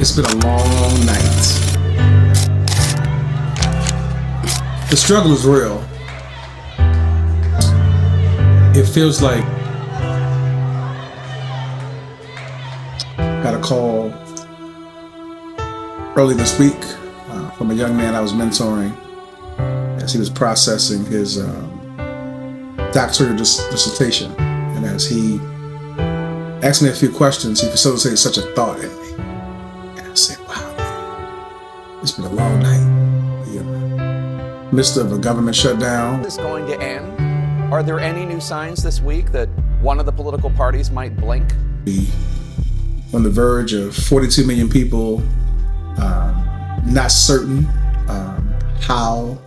It's been a long night. The struggle is real. It feels like got a call early this week from a young man I was mentoring as he was processing his doctoral dissertation. And as he asked me a few questions, he facilitated such a thought in me. And I said, wow, man, it's been a long night. In the midst of a government shutdown. Is going to end? Are there any new signs this week that one of the political parties might blink? On the verge of 42 million people, not certain how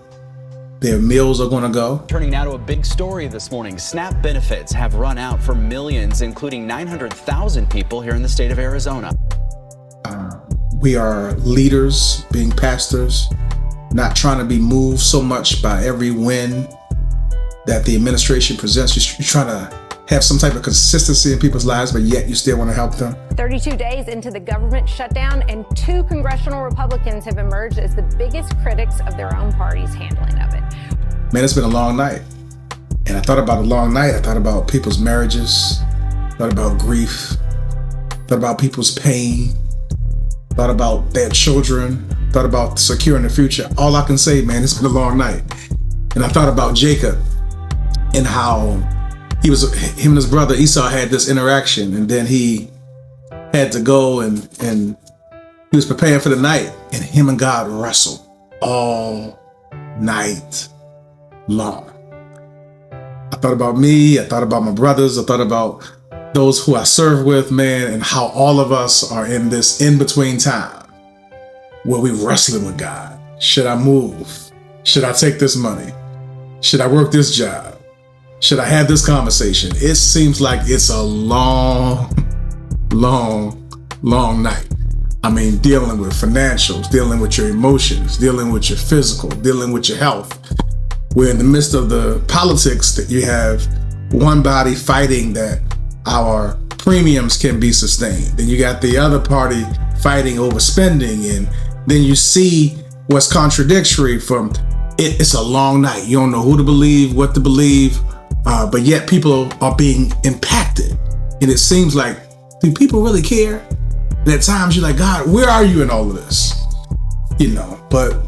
their meals are going to go. Turning now to a big story this morning. SNAP benefits have run out for millions, including 900,000 people here in the state of Arizona. We are leaders, being pastors, not trying to be moved so much by every win that the administration presents. You're trying to have some type of consistency in people's lives, but yet you still want to help them. 32 days into the government shutdown, and 2 congressional Republicans have emerged as the biggest critics of their own party's handling of it. Man, it's been a long night. And I thought about a long night. I thought about people's marriages, thought about grief, thought about people's pain, thought about their children, thought about securing the future. All I can say, man, it's been a long night. And I thought about Jacob and how him and his brother Esau had this interaction, and then he had to go and he was preparing for the night, and him and God wrestled all night long. I thought about me, I thought about my brothers, I thought about those who I serve with, man, and how all of us are in this in-between time where we wrestling with God. Should I move? Should I take this money? Should I work this job? Should I have this conversation? It seems like it's a long night. I mean, dealing with financials, dealing with your emotions, dealing with your physical, dealing with your health. We're in the midst of the politics that you have one body fighting that our premiums can be sustained. Then you got the other party fighting over spending, and then you see what's contradictory from it. It's a long night. You don't know who to believe, what to believe. But yet people are being impacted. And it seems like, do people really care? And at times you're like, God, where are you in all of this? But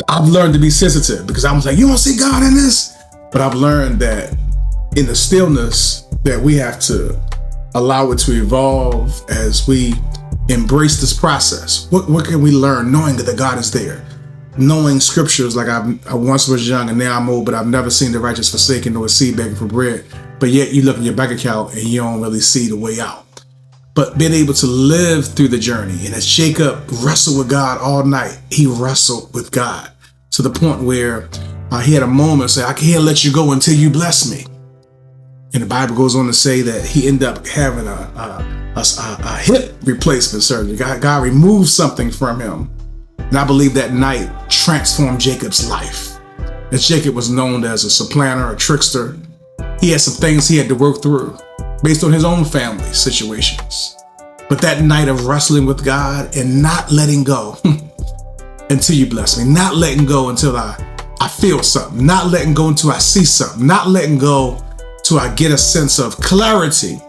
I've learned to be sensitive, because I was like, you don't see God in this? But I've learned that in the stillness that we have to allow it to evolve as we embrace this process. What can we learn knowing that God is there? Knowing scriptures like I once was young and now I'm old, but I've never seen the righteous forsaken nor a seed begging for bread. But yet you look in your bank account and you don't really see the way out. But being able to live through the journey. And as Jacob wrestled with God all night, he wrestled with God to the point where he had a moment say, I can't let you go until you bless me. And the Bible goes on to say that he ended up having a hip replacement surgery. God removed something from him. And I believe that night transformed Jacob's life. As Jacob was known as a supplanter, a trickster, he had some things he had to work through based on his own family situations. But that night of wrestling with God and not letting go until you bless me, not letting go until I feel something, not letting go until I see something, not letting go till I get a sense of clarity.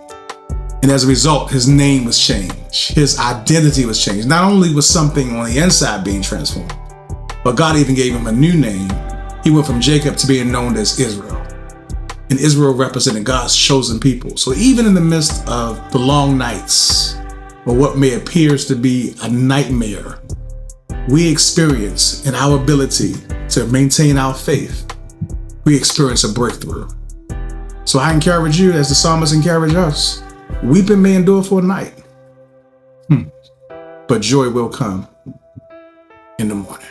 And as a result, his name was changed. His identity was changed. Not only was something on the inside being transformed, but God even gave him a new name. He went from Jacob to being known as Israel. And Israel represented God's chosen people. So even in the midst of the long nights, or what may appear to be a nightmare, we experience in our ability to maintain our faith, we experience a breakthrough. So I encourage you, as the psalmist encouraged us, weeping may endure for a night, but joy will come in the morning.